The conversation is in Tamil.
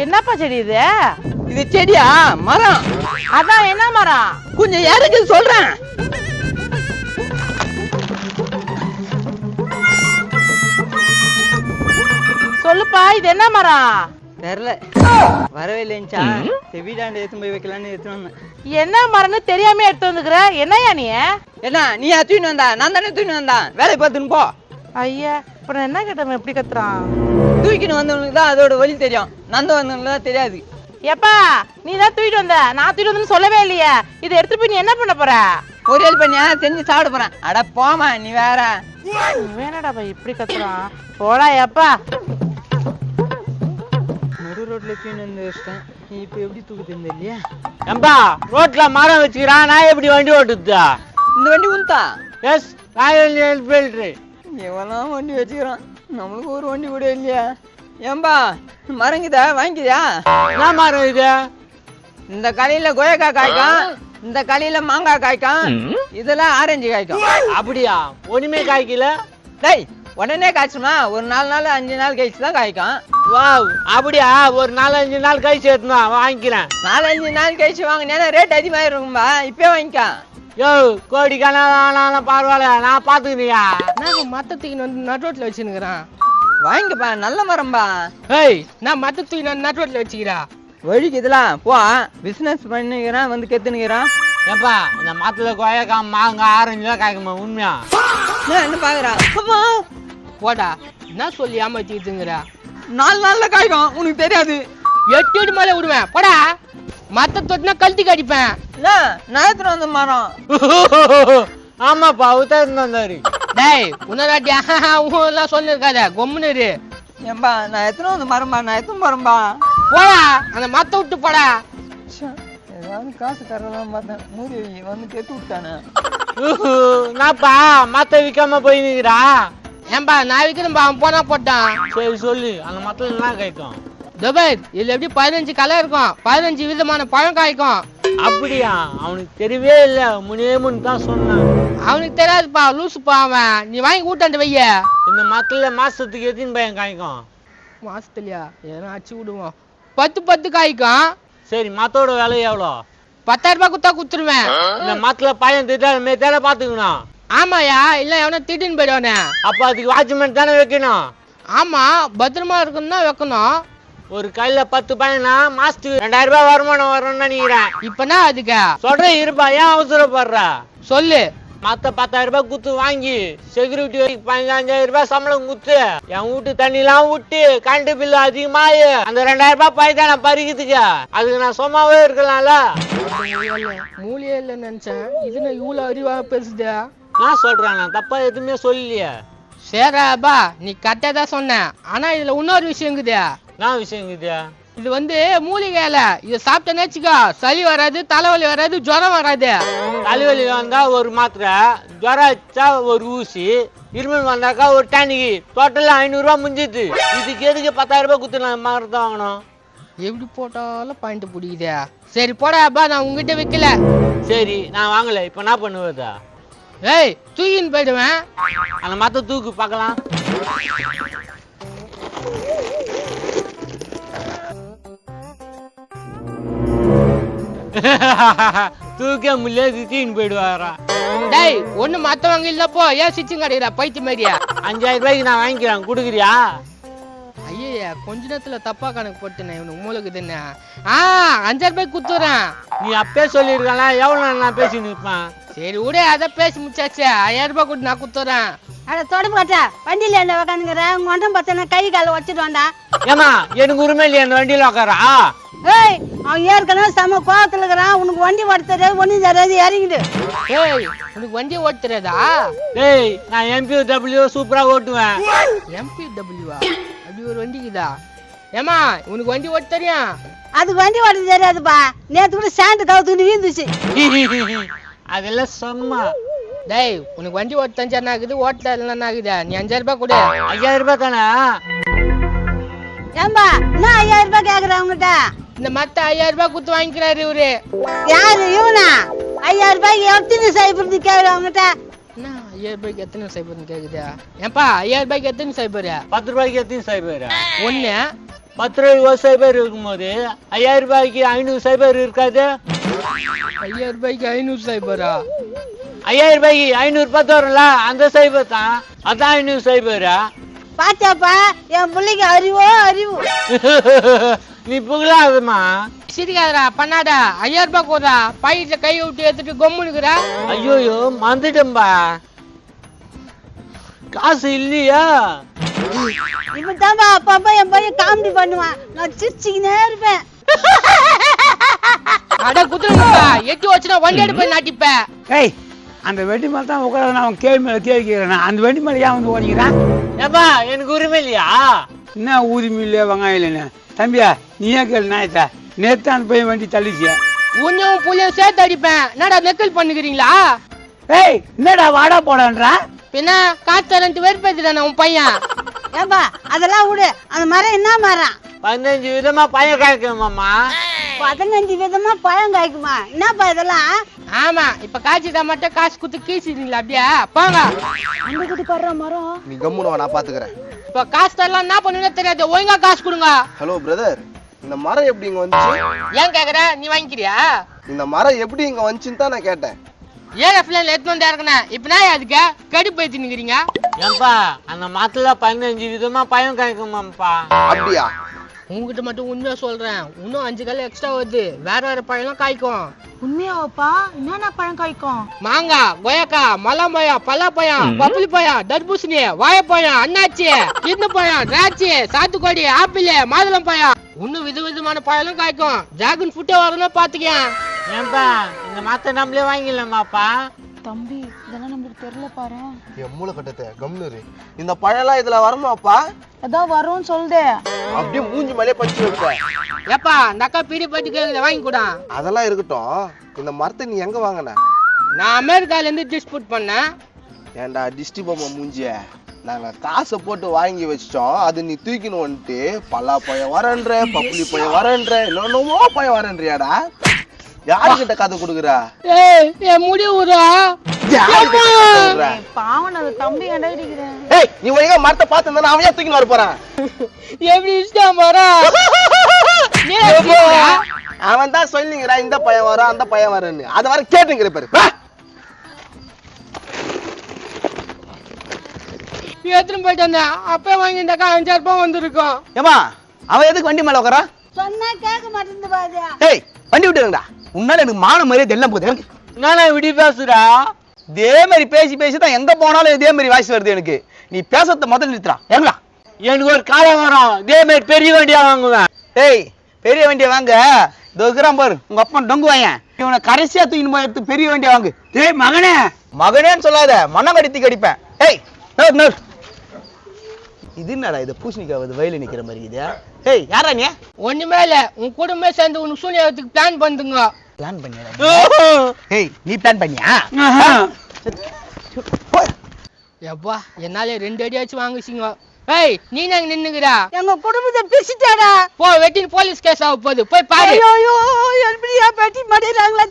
என்னப்பா செடி இது? இது செடியா? மரம். அதான் என்ன மரம்? கொஞ்சம் இறங்கி சொல்றேன். சொல்லுப்பா, இது என்ன மரம்? தெரியல, வரவே இல்லைச்சா. வீடாண்டு எடுத்து போய் வைக்கலான்னு எடுத்துன்னு வந்தேன். என்ன மரம்னு தெரியாம எடுத்து வந்துக்கிற? என்னையா நீ? என்ன நீ தூக்கின்னு வந்தா? நான் தானே தூக்கின்னு வந்தேன். வேலையை பார்த்துன்னு போ. ஐயா, இப்ப நான் என்ன கேட்டவன் எப்படி கத்துறான்? தூக்கின்னு வந்தவனுக்கு தான் அதோட வழி தெரியும், நந்த வந்தவனுக்கு தான் தெரியாது. எப்பா, நீ தான் தூக்கிட்டு வந்த, நான் தூக்கிட்டு வந்தேன்னு சொல்லவே இல்லையே. இதை எடுத்து போய் நீ என்ன பண்ண போற? பொரியல் பண்ணியா செஞ்சு சாப்பிட போறேன். அட போமா, நீ வேற. வேணாடா பை, இப்படி கத்துறான். போடா எப்பா. நடு ரோட்ல தூக்கின்னு வந்து வச்சிட்டேன். நீ இப்ப எப்படி தூக்கு தெரிஞ்ச இல்லையா? ஏம்பா, ரோட்ல மரம் வச்சுக்கிறான், நான் எப்படி வண்டி ஓட்டுதா? இந்த வண்டி உண்டா? S, Royal Enfield. எவெல்லாம் வண்டி வச்சுக்கிறான், நம்மளுக்கு ஒரு வண்டி கூட இல்லையா? ஏம்பா, மரங்குதா? வாங்கிக்கிறியா? என்ன மரம் இது? இந்த கடையில கொய்யாக்காய் காய்க்கும், இந்த கடையில மாங்காய் காய்க்கும், இதெல்லாம் ஆரஞ்சு காய்க்கும். அப்படியா? ஒண்ணுமே காய்க்கல? டேய், உடனே காய்ச்சுமா? ஒரு 4 நாள் 5 நாள் கழிச்சு தான் காய்க்கும். வாவ், அப்படியா? ஒரு 4-5 நாள் கழிச்சு எடுத்துனா வாங்கிக்கிறேன். 4-5 நாள் கழிச்சு வாங்கினா ரேட் அதிகமாக இருக்கும்பா. இப்பயே வாங்கிக்க. யோ, கோடி கணக்கான பரவாயில்ல, நான் பாத்துக்கிறியா? நான் மத்த தூக்கி வந்து நடுரோட்ல வச்சுருக்கிறேன். வாங்கிக்கப்பா, நல்ல மரம்பா. ஏய், நான் மத்த தூக்கி நான் நடுரோட்ல வச்சுக்கிறா. வழிக்கு இதெல்லாம் போ. பிசினஸ் பண்ணிக்கிறான் வந்து கெத்துனுக்கிறான். ஏப்பா, இந்த மரத்துல கொய்யாக்கா மாங்காய் ஆரஞ்சுலாம் காய்க்குமா? உண்மையா? என்ன பாக்குறான்? போடா, என்ன சொல்லி ஏமாத்திட்டுங்கிறா? 4 நாள்ல காய்க்கும், உனக்கு தெரியாது. 8 மேல விடுவேன். போடா, மத்த தொட்டினா கழட்டி கடிப்பேன். நான் எடுத்துட்டு வந்த மரம். ஆமாப்பா, உத்தரவு வந்தாரு. டேய், உன்னதாட்டி எல்லாம் சொல்லிருக்காத, கொம்முன்னு இரு. ஏம்பா, நான் எத்தனை வந்து மரம்பா, நான் எத்தனை மரம்பா. போடா, அந்த மத்த விட்டு போடா. ஏதாவது காசு தரலாம் பார்த்தேன், மூடி வந்து கெத்து விட்டானே. நாப்பா மத்த விக்காம போய் நிக்கிறா? ஏன்பா, நான் விற்கிறேன்பா, அவன் போனா போட்டான். சரி சொல்லு, அந்த மரத்துல என்ன காய்க்கும்? துபாய், இதுல எப்படி 15 கலர் இருக்கும், 15 விதமான பழம் காய்க்கும். அப்படியா? அவனுக்கு தெரியவே இல்ல, முன்னே தான் சொன்னான். அவனுக்கு தெரியாதுப்பா, லூசுப்பா அவன். நீ வாங்கி ஊட்டாண்டு வைய. இந்த மரத்துல மாசத்துக்கு எத்தனை பையன் காய்க்கும்? மாசத்துலயா? ஏன்னா அடிச்சு விடுவோம். 10 காய்க்கும். சரி, மத்தோட விலை எவ்வளோ? 10,000 ரூபாய் குத்தா குத்துருவேன். இந்த மரத்துல பையன் திட்டாமே தேட பாத்துக்கணும். ஆமாயா, இல்ல எவனா திட்டின்னு போயிடுவானே. அப்ப அதுக்கு வாட்ச்மேன் தானே வைக்கணும். ஆமா, பத்திரமா இருக்குன்னு தான் வைக்கணும். ஒரு கையில 10 பையனா மாசத்துக்கு 2000 ரூபாய் வருமானம் வரும்னு நினைக்கிறேன். இப்பனா அதுக்கு சொல்றேன் இருப்பா, ஏன் அவசரப்படுற? சொல்லு. மத்த 10,000 ரூபாய் குத்து வாங்கி செக்யூரிட்டி 15,000 ரூபாய் சம்பளம் குத்து என் வீட்டு தண்ணி எல்லாம் விட்டு கரண்ட் பில்லு அதிகமாயி அந்த 2000 ரூபாய் பையன் நான் பறிக்கிறதுக்கு அதுக்கு நான் சும்மாவே இருக்கலாம்ல. மூலியே இல்லைன்னு நினைச்சேன், இது நான் இவ்வளவு அறிவா பேசுதா? நான் சொல்றேன், நான் தப்பா எதுவுமே சொல்லலையே. சரிப்பா, நீ கரெக்டா தான் சொன்ன. ஆனா இதுல இன்னொரு விஷயம் இருக்குது. நான் விஷயம் இருக்குதா? இது வந்து மூலிகை இலை. இது சாப்பிட்டேன்னு வச்சுக்கோ, சளி வராது, தலைவலி வராது, ஜுரம் வராது. தலைவலி வந்தா ஒரு மாத்திரை, ஜுரம் வச்சா ஒரு ஊசி, இருமல் வந்தாக்கா ஒரு டானிக்கு, டோட்டல் 500 ரூபாய் முடிஞ்சிது. இதுக்கு எதுக்கு 10,000 ரூபாய் குத்து நான் மரத்தை வாங்கணும்? எப்படி போட்டாலும் பாயிண்ட் பிடிக்குதே. சரி போடாப்பா, நான் உங்ககிட்ட வைக்கல. சரி, நான் வாங்கல, இப்ப என்ன பண்ணுவதா? ஏய், தூக்கின்னு போயிடுவேன். அந்த மத்த தூக்கு பார்க்கலாம். தூக்க முடியல, தூக்கின்னு போயிடுவாரா? டேய், ஒண்ணு மத்தவங்க இல்லப்போ ஏன் சிச்சும் கிடைக்கிறா பைத்தி மாதிரியா? 5000 ரூபாய்க்கு நான் வாங்கிக்கிறேன், கொடுக்குறியா? ஐயா, கொஞ்ச நேரத்துல தப்பா கணக்கு போட்டுனேன். இவனுக்கு மூலக்கு என்ன? 5000 ரூபாய் குத்துறேன். நீ அப்பே சொல்லிருக்கல, எவ்வளவு நான் பேசி நிற்பேன். சரி விட, அத பேசி முடிச்சாச்சு. 5000 ரூபாய் கொடுத்து நான் குத்துறேன். அட தொடப்பு காட்டா, வண்டியில என்ன உக்காந்துக்கிறேன்? உங்க ஒன்றும் பார்த்தா கை காலை வச்சுட்டு வந்தா. ஏமா, எனக்கு உரிமை இல்லையா அந்த வண்டியில உட்காரா? ஏய், அவன் ஏற்கனவே செம கோவத்துல இருக்கிறான். உனக்கு வண்டி ஓட்ட தெரியாது, ஒன்னும் தெரியாது, இறங்கிடு. ஏய், உனக்கு வண்டி ஓட்டுறதா? ஏய், நான் MPW சூப்பரா ஓட்டுவேன். MPWவா? அப்படி ஒரு வண்டிக்குதா? ஏமா, உனக்கு வண்டி ஓட்ட தெரியும்? அதுக்கு வண்டி ஓட்ட தெரியாதுப்பா. நேற்று கூட சாண்டு கவுத்துக்கிட்டு வீந்துச்சு. அதெல்லாம் சும்மா. டேய், உனக்கு வண்டி ஓட்ட தெரிஞ்சா ஆகுது, ஓட்டல இல்லைன்னா ஆகுதா? நீ 5000 ரூபாய் கொடு. 5000 ரூபாய் தானே? ஏம்பா, என்ன 5000 ரூபாய் கேக்குறேன் உங்ககிட்ட? இந்த மத்த 5000 ரூபாய் குத்து வாங்கிக்கிறாரு இவரு. யாரு இவனா? 5000 ரூபாய்க்கு எத்தனை சைபர் கேக்குற உங்ககிட்ட? என்ன 5000 ரூபாய்க்கு எத்தனை சைபர்னு கேக்குதா? ஏன்பா 5000 ரூபாய்க்கு எத்தனை சைபர்? 10 ரூபாய்க்கு எத்தனை சைபர்? 1 10 ரூபாய்க்கு ஒரு சைபர் இருக்கும்போது 5000 ரூபாய்க்கு 500 சைபர் இருக்காது. 5000 ரூபாய்க்கு 500 சைபரா? 5000 ரூபாய்க்கு 500 10 வரும்ல, அந்த சைபர் தான். அதான் 500 சைபரா? பாச்சாப்பா என் பிள்ளைக்கு அறிவோ அறிவு. நீ புகழாதம்மா. சிரிக்காதடா பண்ணாடா. 5000 ரூபாய் கூடா பாக்கெட்ல கை விட்டு எடுத்துட்டு கொம்முனுக்குறா. ஐயோயோ மறந்துட்டேன்பா, காசு இல்லையா? இப்ப தான்பா அப்பா என் பையன் காமெடி பண்ணுவான், நான் சிரிச்சுக்கினே இருப்பேன். அட குத்துறா, எட்டி வச்சுனா வண்டி எடுப்பேன் நாட்டிப்பேன். ஏய், அந்த வெட்டி மேல தான் உட்கார அவன் கேள்வி மேல கேள்வி கேட்கிறேன். அந்த வெட்டி மேல ஏன் வந்து ஓடிக்கிறான்? ஏப்பா எனக்கு உரிமை இல்லையா? என்ன உரிமை இல்லையா வெங்காயம் இல்லைன்னு? தம்பியா நீயே கேளு நாயத்த. நேத்து அந்த பையன் வண்டி தள்ளிச்சு. உன்னும் புள்ளையும் சேர்த்து அடிப்பேன். என்னடா நெக்கல் பண்ணுகிறீங்களா? ஏய் என்னடா வாடா போடான்றா? பின்ன காசு தரன்ட்டு வெறுப்பேத்துறானே உன் பையன். ஏன்பா அதெல்லாம் விடு, அந்த மரம் என்ன மரம்? 15 விதமா பையன் காய்க்கணுமாம்மா. 15 விதமா பழம் காய்க்குமா? என்னப்பா இதெல்லாம்? ஆமா, இப்ப காய்ச்சி மட்டும் காசு குத்து கீச்சிட்டீங்களா? அப்படியே போங்க. அந்த குட்டி படுற மரம். நீ கம்முனு வா, நான் பாத்துக்கிறேன். இப்ப காசு தரலாம் என்ன பண்ணுன்னு தெரியாது, ஒழுங்கா காசு கொடுங்க. ஹலோ பிரதர், இந்த மரம் எப்படி இங்க வந்துச்சு? ஏன் கேக்குற? நீ வாங்கிக்கிறியா? இந்த மரம் எப்படி இங்க வந்துச்சுன்னு தான் நான் கேட்டேன். ஏன் எஃப்லைன்ல எடுத்து வந்து இறக்குனேன். இப்ப நான் அதுக்கு கடுப்பு ஏத்தினுக்கிறீங்க. ஏன்பா அந்த மரத்துல 15 விதமா பையன் காய்க்குமாப்பா. அப்படியா? உங்ககிட்ட மட்டும் உண்மையா சொல்றேன், இன்னும் 5 கால எக்ஸ்ட்ரா வருது. வேற வேற பழம் காய்க்கும். உண்மையாவாப்பா? என்னென்ன பழம் காய்க்கும்? மாங்காய், கொய்யாக்கா, மலம்பழம், பலாப்பழம், பப்புளி பழம், தர்பூசணி, வாழைப்பழம், அன்னாச்சி, கிண்ணு பழம், திராட்சை, சாத்துக்குடி, ஆப்பிள், மாதுளம் பழம், இன்னும் விதவிதமான பழம் காய்க்கும். டிராகன் ஃப்ரூட்டே வரணும் பாத்துக்கேன். ஏன்பா இந்த மரத்தை நம்மளே வாங்கிடலாமாப்பா? தம்பி இதெல்லாம் நம்மளுக்கு தெரியல பாரு. என் மூளை கட்டத்தை கம்னரு. இந்த பழம்லாம் இதுல வரணுமாப்பா? ஏதோ வரும்னு சொல்லுதே. அப்படியே மூஞ்சி மேலே பறிச்சு வைப்பேன். ஏப்பா இந்த அக்கா பீடி பட்டு வாங்கி கூட. அதெல்லாம் இருக்கட்டும், இந்த மரத்தை நீ எங்க வாங்கின? நான் அமெரிக்கால இருந்து டிஸ்போர்ட் பண்ணேன். ஏன்டா டிஸ்டி பொம்மை மூஞ்சிய, நாங்க காசை போட்டு வாங்கி வச்சிட்டோம், அது நீ தூக்கின்னு வந்துட்டு பல்லா பழம் வரன்ற, பப்புளி பழம் வரன்ற, என்னென்னமோ பழம் வரன்றியாடா. யாருக்கிட்ட கதை கொடுக்குறா? ஏய் என் முடிவுடா. யாருக்கிட்ட கதை கொடுக்குறா? பாவம் அது தம்பி கண்டாடிக்கிறேன். ஏய், நீ ஒழுங்கா மரத்தை பார்த்து அவன் ஏன் தூக்கின்னு வர போறான்? எப்படி இஷ்டம் வரா? அவன் தான் சொல்லிங்கிறா இந்த பையன் வரும் அந்த பையன் வரும்னு. அதை வர கேட்டுங்கிற பாரு. வா. எடுத்துன்னு போயிட்டு வந்தேன். அப்பயே வாங்கிட்டாக்கா 5000 ரூபாய் வந்திருக்கும். ஏமா அவன் எதுக்கு வண்டி மேல உட்காரா? சொன்னா கேட்க மாட்டேங்குது பாரு. ஏய் வண்டி விட்டுருங்கடா. உன்னால எனக்கு மான மரியாதை எல்லாம் போகுது. எனக்கு நானே இப்படி பேசுறா? இதே மாதிரி பேசி பேசி தான் எங்க போனாலும் இதே மாதிரி வாய்ஸ் வருது எனக்கு. நீ பேசத்த முதல்ல நிறுத்துறா. ஏங்களா எனக்கு ஒரு காலம் வரும், இதே மாதிரி பெரிய வண்டியா வாங்குவேன். ஏய் பெரிய வண்டியை வாங்க. இதோ இருக்கிறான் பாரு உங்க அப்பா டொங்கு வாயன். இவனை கடைசியா தூக்கின்னு போய் எடுத்து பெரிய வண்டியை வாங்கு. ஏய் மகனே மகனேன்னு சொல்லாத, மண்ண கடித்து கடிப்பேன். ஏய் நோர் நோர். இது என்னடா இது பூசணிக்காவது வயல நிக்கிற மாதிரி இது? ஏய் யாரா நீ? ஒண்ணுமே இல்ல, உன் குடும்பமே சேர்ந்து உனக்கு சூனியத்துக்கு பிளான் பண்ணுங்க. பிளான் பண்ணியா? ஏய் நீ பிளான் பண்ணியா? எப்பா என்னால 2 அடியாச்சும் வாங்குச்சிங்க. ஏய் நீ நாங்க நின்னுக்கிறா? எங்க குடும்பத்தை பிரிச்சுட்டாடா. போ வெட்டின்னு போலீஸ் கேஸ் ஆக போகுது, போய் பாரு. ஐயோ எப்படியா பெட்டி மடிறாங்களா?